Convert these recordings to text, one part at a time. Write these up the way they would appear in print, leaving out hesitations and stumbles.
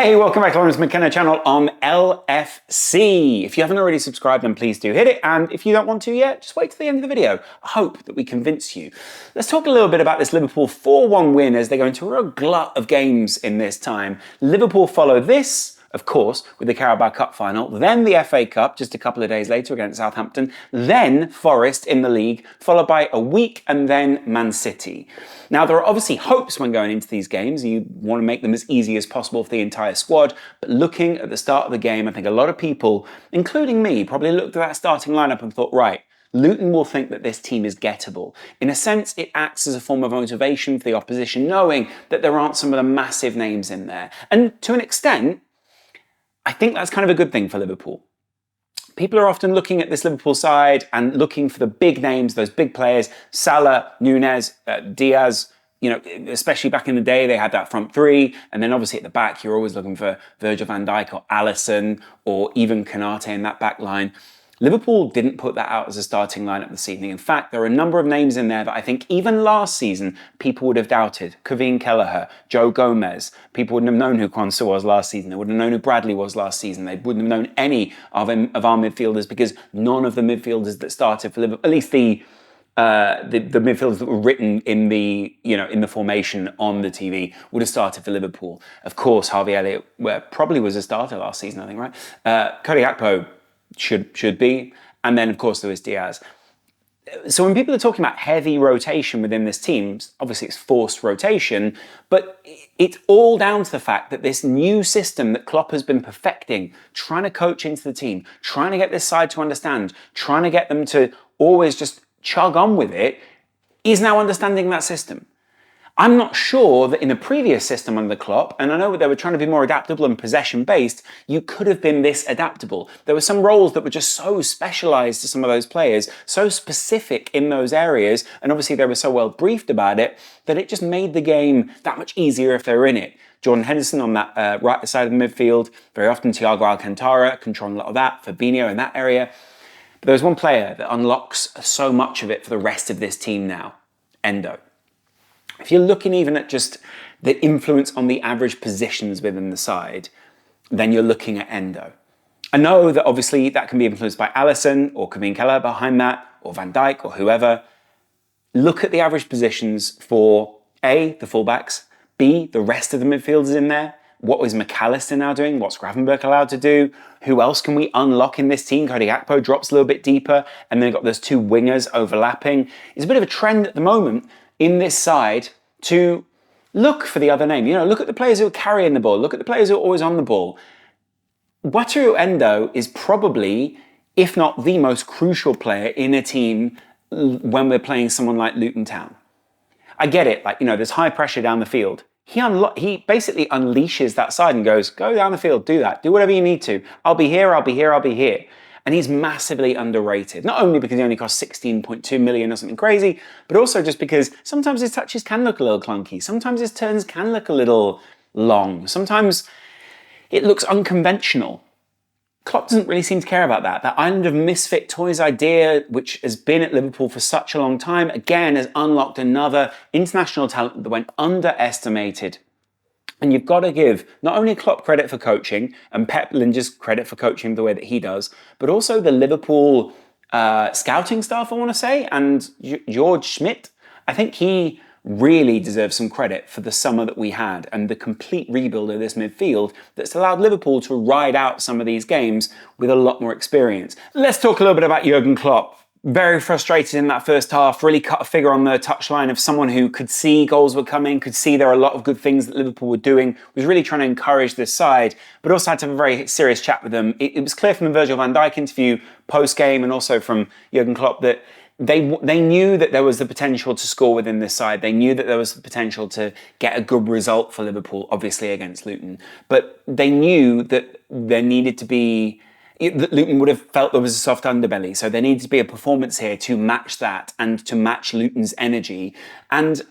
Hey, welcome back to Laurence's McKenna channel on LFC. If you haven't already subscribed, then please do hit it. And if you don't want to yet, just wait till the end of the video. I hope that we convince you. Let's talk a little bit about this Liverpool 4-1 win as they go into a real glut of games in this time. Liverpool follow this, of course, with the Carabao Cup final, then the FA Cup just a couple of days later against Southampton, then Forest in the league, followed by a week and then Man City. Now, there are obviously hopes when going into these games. You want to make them as easy as possible for the entire squad, but looking at the start of the game, I think a lot of people, including me, probably looked at that starting lineup and thought, right, Luton will think that this team is gettable. In a sense, it acts as a form of motivation for the opposition, knowing that there aren't some of the massive names in there. And to an extent, I think that's kind of a good thing for Liverpool. People are often looking at this Liverpool side and looking for the big names, those big players, Salah, Nunez, Diaz, especially back in the day, they had that front three. And then obviously at the back, you're always looking for Virgil van Dijk or Alisson or even Konate in that back line. Liverpool didn't put that out as a starting lineup this evening. In fact, there are a number of names in there that I think even last season people would have doubted. Kevin Kelleher, Joe Gomez. People wouldn't have known who Kwanzaa was last season. They wouldn't have known who Bradley was last season. They wouldn't have known any of our midfielders because none of the midfielders that started for Liverpool, at least the midfielders that were written in the formation on the TV would have started for Liverpool. Of course, Harvey Elliott probably was a starter last season, I think, right? Cody Gakpo should be, and then of course Luis Diaz. So when people are talking about heavy rotation within this team, obviously it's forced rotation, but it's all down to the fact that this new system that Klopp has been perfecting, trying to coach into the team, trying to get this side to understand, trying to get them to always just chug on with it, is now understanding that system. I'm not sure that in the previous system under Klopp, and I know they were trying to be more adaptable and possession-based, you could have been this adaptable. There were some roles that were just so specialised to some of those players, so specific in those areas, and obviously they were so well briefed about it, that it just made the game that much easier if they were in it. Jordan Henderson on that right side of the midfield, very often Thiago Alcantara controlling a lot of that, Fabinho in that area. But there's one player that unlocks so much of it for the rest of this team now, Endo. If you're looking even at just the influence on the average positions within the side, then you're looking at Endo. I know that obviously that can be influenced by Alisson or Kevin Kelleher behind that, or Van Dijk or whoever. Look at the average positions for A, the fullbacks, B, the rest of the midfielders in there. What is McAllister now doing? What's Gravenberch allowed to do? Who else can we unlock in this team? Cody Gakpo drops a little bit deeper, and then you've got those two wingers overlapping. It's a bit of a trend at the moment in this side to look for the other name. Look at the players who are carrying the ball. Look at the players who are always on the ball. Wataru Endo is probably, if not the most crucial player in a team when we're playing someone like Luton Town. I get it, there's high pressure down the field. He basically unleashes that side and goes, go down the field, do that, do whatever you need to. I'll be here, I'll be here, I'll be here. And he's massively underrated, not only because he only costs 16.2 million or something crazy, but also just because sometimes his touches can look a little clunky. Sometimes his turns can look a little long. Sometimes it looks unconventional. Klopp doesn't really seem to care about that. That island of misfit toys idea, which has been at Liverpool for such a long time, again has unlocked another international talent that went underestimated. And you've got to give not only Klopp credit for coaching and Pep Lijnders credit for coaching the way that he does, but also the Liverpool scouting staff, I want to say, and George Schmidt. I think he really deserves some credit for the summer that we had and the complete rebuild of this midfield that's allowed Liverpool to ride out some of these games with a lot more experience. Let's talk a little bit about Jurgen Klopp. Very frustrated in that first half, really cut a figure on the touchline of someone who could see goals were coming, could see there are a lot of good things that Liverpool were doing, was really trying to encourage this side, but also had to have a very serious chat with them. It was clear from the Virgil van Dijk interview post-game and also from Jurgen Klopp that they knew that there was the potential to score within this side. They knew that there was the potential to get a good result for Liverpool, obviously against Luton. But they knew that there needed to be that Luton would have felt there was a soft underbelly. So there needed to be a performance here to match that and to match Luton's energy. And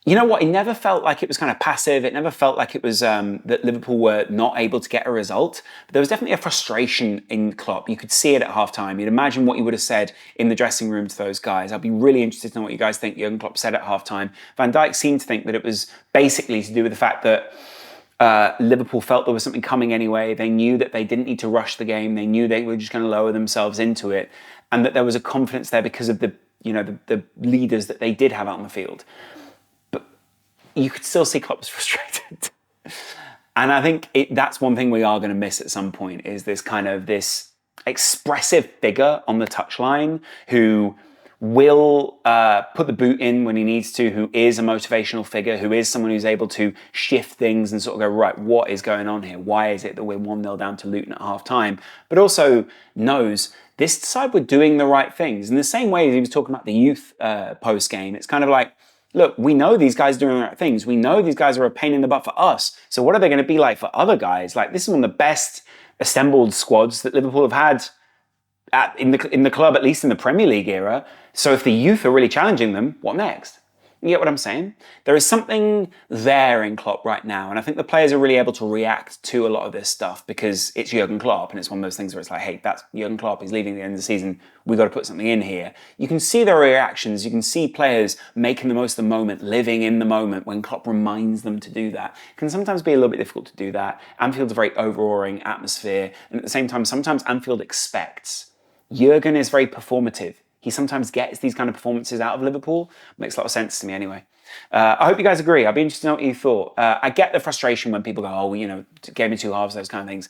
you know what? It never felt like it was kind of passive. It never felt like it was that Liverpool were not able to get a result. But there was definitely a frustration in Klopp. You could see it at half-time. You'd imagine what he would have said in the dressing room to those guys. I'd be really interested to know what you guys think Jurgen Klopp said at half-time. Van Dijk seemed to think that it was basically to do with the fact that Liverpool felt there was something coming anyway. They knew that they didn't need to rush the game. They knew they were just going to lower themselves into it, and that there was a confidence there because of the leaders that they did have out on the field. But you could still see Klopp was frustrated. And I think that's one thing we are going to miss at some point, is this expressive figure on the touchline who will put the boot in when he needs to, who is a motivational figure, who is someone who's able to shift things and sort of go, right, what is going on here? Why is it that we're 1-0 down to Luton at half time? But also knows this side were doing the right things. In the same way as he was talking about the youth post-game, it's kind of like, look, we know these guys are doing the right things. We know these guys are a pain in the butt for us. So what are they going to be like for other guys? Like, this is one of the best assembled squads that Liverpool have had in the club, at least in the Premier League era. So if the youth are really challenging them, what next? You get what I'm saying? There is something there in Klopp right now, and I think the players are really able to react to a lot of this stuff because it's Jurgen Klopp, and it's one of those things where it's like, hey, that's Jurgen Klopp, he's leaving at the end of the season, we've got to put something in here. You can see their reactions, you can see players making the most of the moment, living in the moment when Klopp reminds them to do that. It can sometimes be a little bit difficult to do that. Anfield's a very overawing atmosphere, and at the same time, sometimes Anfield expects. Jurgen is very performative. He sometimes gets these kind of performances out of Liverpool. Makes a lot of sense to me anyway. I hope you guys agree. I'd be interested to know what you thought. I get the frustration when people go, oh, game in two halves, those kind of things.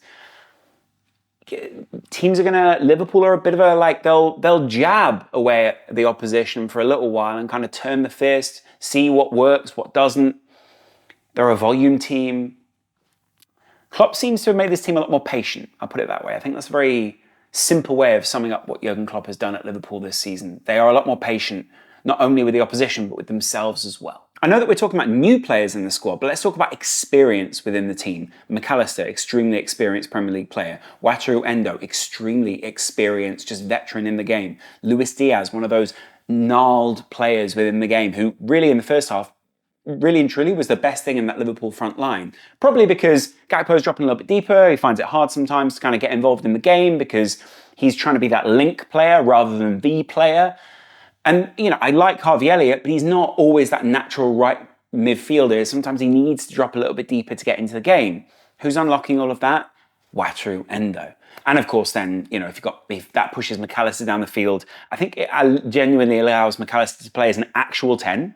Teams are Liverpool are a bit of a, like, they'll jab away at the opposition for a little while and kind of turn the fist, see what works, what doesn't. They're a volume team. Klopp seems to have made this team a lot more patient. I'll put it that way. I think that's a very simple way of summing up what Jurgen Klopp has done at Liverpool this season. They are a lot more patient, not only with the opposition, but with themselves as well. I know that we're talking about new players in the squad, but let's talk about experience within the team. McAllister, extremely experienced Premier League player. Wataru Endo, extremely experienced, just veteran in the game. Luis Diaz, one of those gnarled players within the game who really in the first half really and truly was the best thing in that Liverpool front line. Probably because Gakpo's dropping a little bit deeper. He finds it hard sometimes to kind of get involved in the game because he's trying to be that link player rather than the player. And, I like Harvey Elliott, but he's not always that natural right midfielder. Sometimes he needs to drop a little bit deeper to get into the game. Who's unlocking all of that? Wataru Endo. And of course, then, if that pushes McAllister down the field, I think it genuinely allows McAllister to play as an actual 10.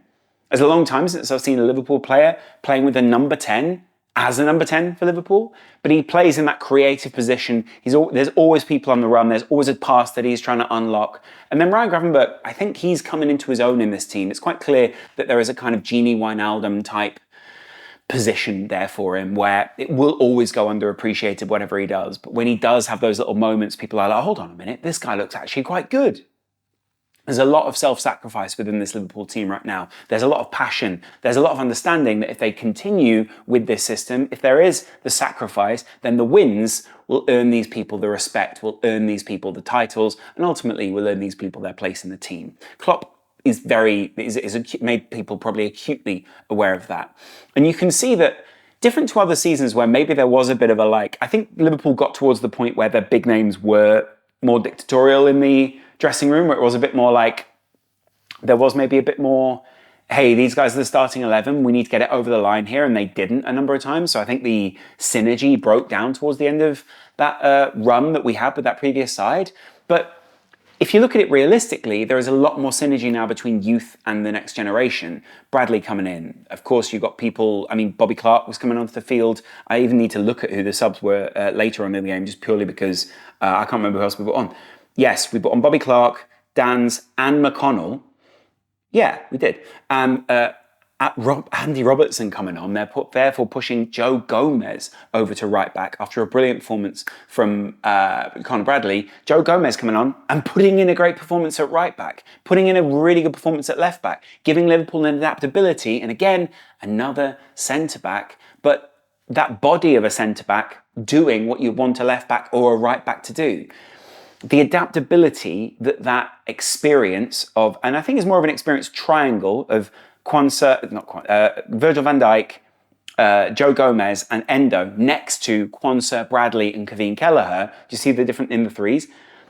It's a long time since I've seen a Liverpool player playing with a number 10 as a number 10 for Liverpool, but he plays in that creative position. There's always people on the run. There's always a pass that he's trying to unlock. And then Ryan Gravenberch, I think he's coming into his own in this team. It's quite clear that there is a kind of Gini Wijnaldum type position there for him where it will always go underappreciated whatever he does. But when he does have those little moments, people are like, hold on a minute, this guy looks actually quite good. There's a lot of self-sacrifice within this Liverpool team right now. There's a lot of passion. There's a lot of understanding that if they continue with this system, if there is the sacrifice, then the wins will earn these people the respect, will earn these people the titles, and ultimately will earn these people their place in the team. Klopp is made people probably acutely aware of that. And you can see that different to other seasons where maybe there was a bit of I think Liverpool got towards the point where their big names were more dictatorial in the dressing room, where it was a bit more like, there was maybe a bit more, hey, these guys are the starting 11, we need to get it over the line here, and they didn't a number of times. So I think the synergy broke down towards the end of that run that we had with that previous side. But if you look at it realistically, there is a lot more synergy now between youth and the next generation. Bradley coming in. Of course, you've got people, Bobby Clark was coming onto the field. I even need to look at who the subs were later on in the game, just purely because I can't remember who else we put on. Yes, we put on Bobby Clark, Dans, and McConnell. Yeah, we did. Andy Robertson coming on, therefore pushing Joe Gomez over to right back after a brilliant performance from Conor Bradley. Joe Gomez coming on and putting in a great performance at right back, putting in a really good performance at left back, giving Liverpool an adaptability, and again, another centre back, but that body of a centre back doing what you want a left back or a right back to do. The adaptability that experience of, and I think it's more of an experience triangle of Virgil van Dijk, Joe Gomez and Endo next to Quansah, Bradley and Kevin Kelleher. Do you see the difference in the threes?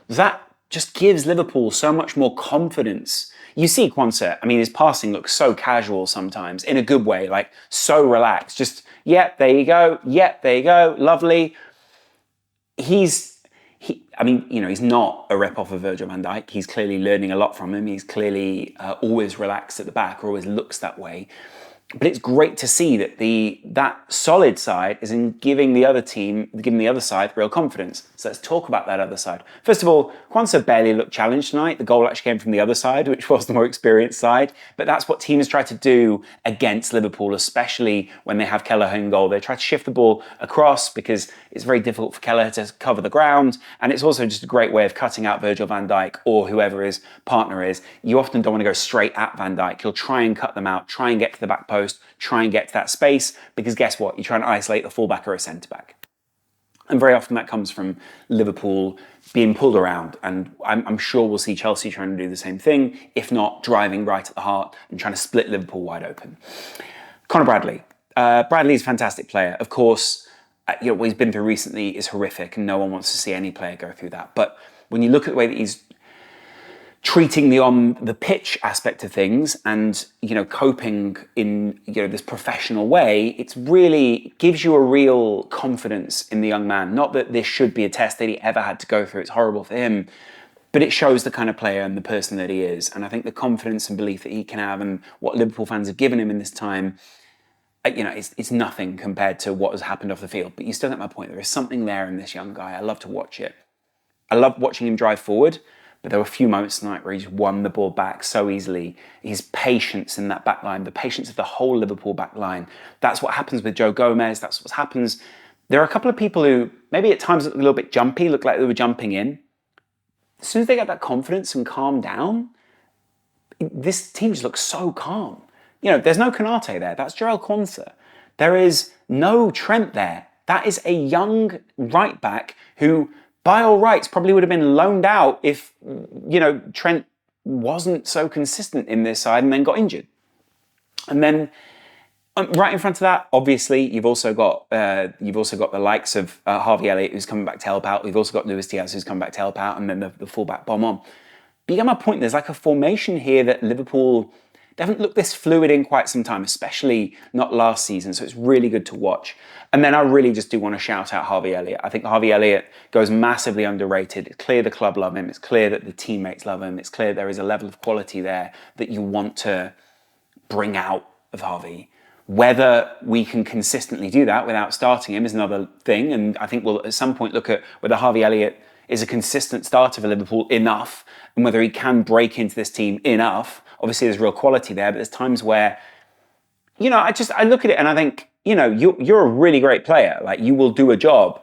That just gives Liverpool so much more confidence. you see Quansah, I mean, his passing looks so casual sometimes, in a good way, like so relaxed. Just, yep, there you go. Yep, there you go. Lovely. I mean, you know, he's not a rip-off of Virgil van Dijk. He's clearly learning a lot from him. He's clearly always relaxed at the back, or always looks that way. But it's great to see that that solid side is in giving the other side real confidence. So let's talk about that other side. First of all, Quansah barely looked challenged tonight. The goal actually came from the other side, which was the more experienced side. But that's what teams try to do against Liverpool, especially when they have Kelleher in goal. They try to shift the ball across because it's very difficult for Kelleher to cover the ground. And it's also just a great way of cutting out Virgil van Dijk or whoever his partner is. You often don't want to go straight at Van Dijk. You'll try and cut them out, try and get to the back post, try and get to that space, because guess what? You're trying to isolate the fullback or a centre-back. And very often that comes from Liverpool being pulled around, and I'm sure we'll see Chelsea trying to do the same thing, if not driving right at the heart and trying to split Liverpool wide open. Conor Bradley. Bradley's a fantastic player. Of course, what he's been through recently is horrific, and no one wants to see any player go through that. But when you look at the way that he's treating the on the pitch aspect of things and, you know, coping in, you know, this professional way, it's really gives you a real confidence in the young man. Not that this should be a test that he ever had to go through. It's horrible for him, but it shows the kind of player and the person that he is. And I think the confidence and belief that he can have and what Liverpool fans have given him in this time, you know, it's nothing compared to what has happened off the field. But you still get my point. There is something there in this young guy. I love to watch it. I love watching him drive forward. But there were a few moments tonight where he just won the ball back so easily. His patience in that back line, the patience of the whole Liverpool back line. That's what happens with Joe Gomez. That's what happens. There are a couple of people who maybe at times look a little bit jumpy, look like they were jumping in. As soon as they get that confidence and calm down, this team just looks so calm. You know, there's no Konate there. That's Jarell Quansah. There is no Trent there. That is a young right back who, by all rights, probably would have been loaned out if, you know, Trent wasn't so consistent in this side and then got injured. And then right in front of that, obviously, you've also got the likes of Harvey Elliott, who's coming back to help out. We've also got Luis Diaz, who's coming back to help out, and then the fullback bomb on. But you get my point. There's like a formation here that Liverpool, they haven't looked this fluid in quite some time, especially not last season. So it's really good to watch. And then I really just do want to shout out Harvey Elliott. I think Harvey Elliott goes massively underrated. It's clear the club love him. It's clear that the teammates love him. It's clear there is a level of quality there that you want to bring out of Harvey. Whether we can consistently do that without starting him is another thing. And I think we'll at some point look at whether Harvey Elliott is a consistent starter for Liverpool enough and whether he can break into this team enough. Obviously, there's real quality there, but there's times where, you know, I look at it and I think, you know, you're a really great player. Like, you will do a job.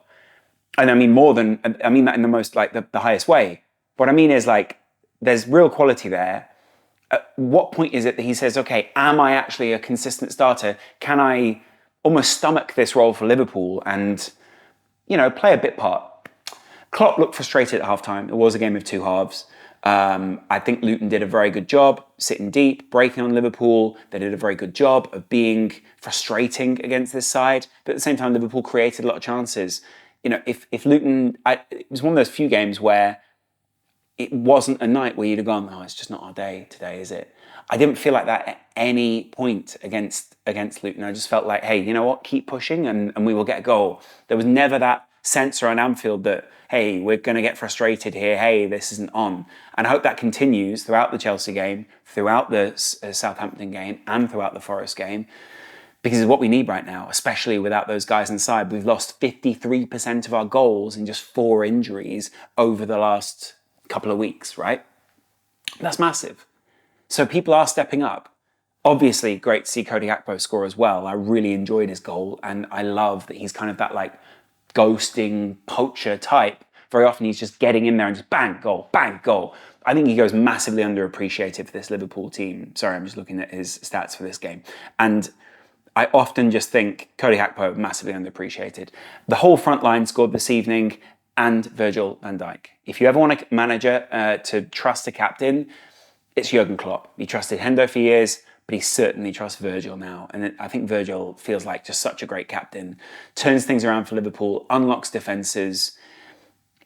And I mean that in the most, like, the highest way. What I mean is, like, there's real quality there. At what point is it that he says, okay, am I actually a consistent starter? Can I almost stomach this role for Liverpool and, you know, play a bit part? Klopp looked frustrated at halftime. It was a game of two halves. I think Luton did a very good job sitting deep, breaking on Liverpool. They did a very good job of being frustrating against this side. But at the same time, Liverpool created a lot of chances. You know, if Luton, it was one of those few games where it wasn't a night where you'd have gone, oh, it's just not our day today, is it? I didn't feel like that at any point against Luton. I just felt like, hey, you know what? Keep pushing and we will get a goal. There was never that sense around Anfield that, hey, we're going to get frustrated here. Hey, this isn't on. And I hope that continues throughout the Chelsea game, throughout the Southampton game, and throughout the Forest game, because it's what we need right now, especially without those guys inside. We've lost 53% of our goals in just 4 injuries over the last couple of weeks, right? That's massive. So people are stepping up. Obviously, great to see Cody Gakpo score as well. I really enjoyed his goal, and I love that he's kind of that, like, ghosting poacher type. Very often he's just getting in there and just bang, goal, bang, goal. I think he goes massively underappreciated for this Liverpool team. Sorry, I'm just looking at his stats for this game. And I often just think Cody Gakpo massively underappreciated. The whole front line scored this evening, and Virgil van Dijk. If you ever want a manager to trust a captain, it's Jurgen Klopp. He trusted Hendo for years, but he certainly trusts Virgil now. And I think Virgil feels like just such a great captain. Turns things around for Liverpool, unlocks defences.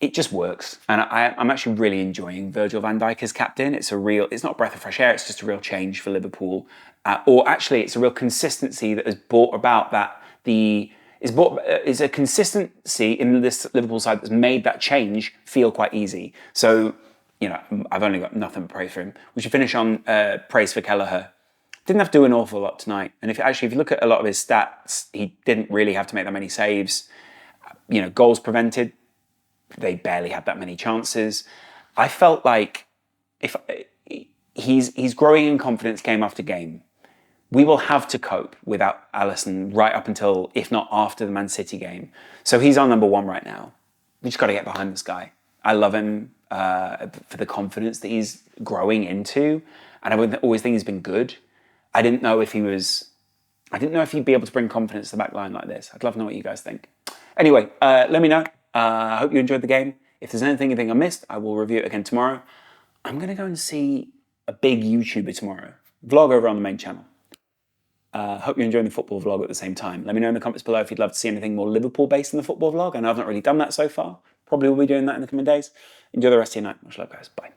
it just works. And I'm actually really enjoying Virgil van Dijk as captain. It's not a breath of fresh air, it's just a real change for Liverpool. Or actually, it's a real consistency that has brought about is a consistency in this Liverpool side that's made that change feel quite easy. So, I've only got nothing but praise for him. We should finish on praise for Kelleher. Didn't have to do an awful lot tonight. And if you look at a lot of his stats, he didn't really have to make that many saves. Goals prevented, they barely had that many chances. I felt like if he's growing in confidence game after game. We will have to cope without Alisson right up until, if not after, the Man City game. So he's our number one right now. We just got to get behind this guy. I love him for the confidence that he's growing into, and I always think he's been good. I didn't know if he'd be able to bring confidence to the back line like this. I'd love to know what you guys think. Anyway, let me know. I hope you enjoyed the game. If there's anything you think I missed, I will review it again tomorrow. I'm going to go and see a big YouTuber tomorrow. Vlog over on the main channel. Hope you're enjoying the football vlog at the same time. Let me know in the comments below if you'd love to see anything more Liverpool-based in the football vlog. I know I've not really done that so far. Probably will be doing that in the coming days. Enjoy the rest of your night. Much love, guys. Bye.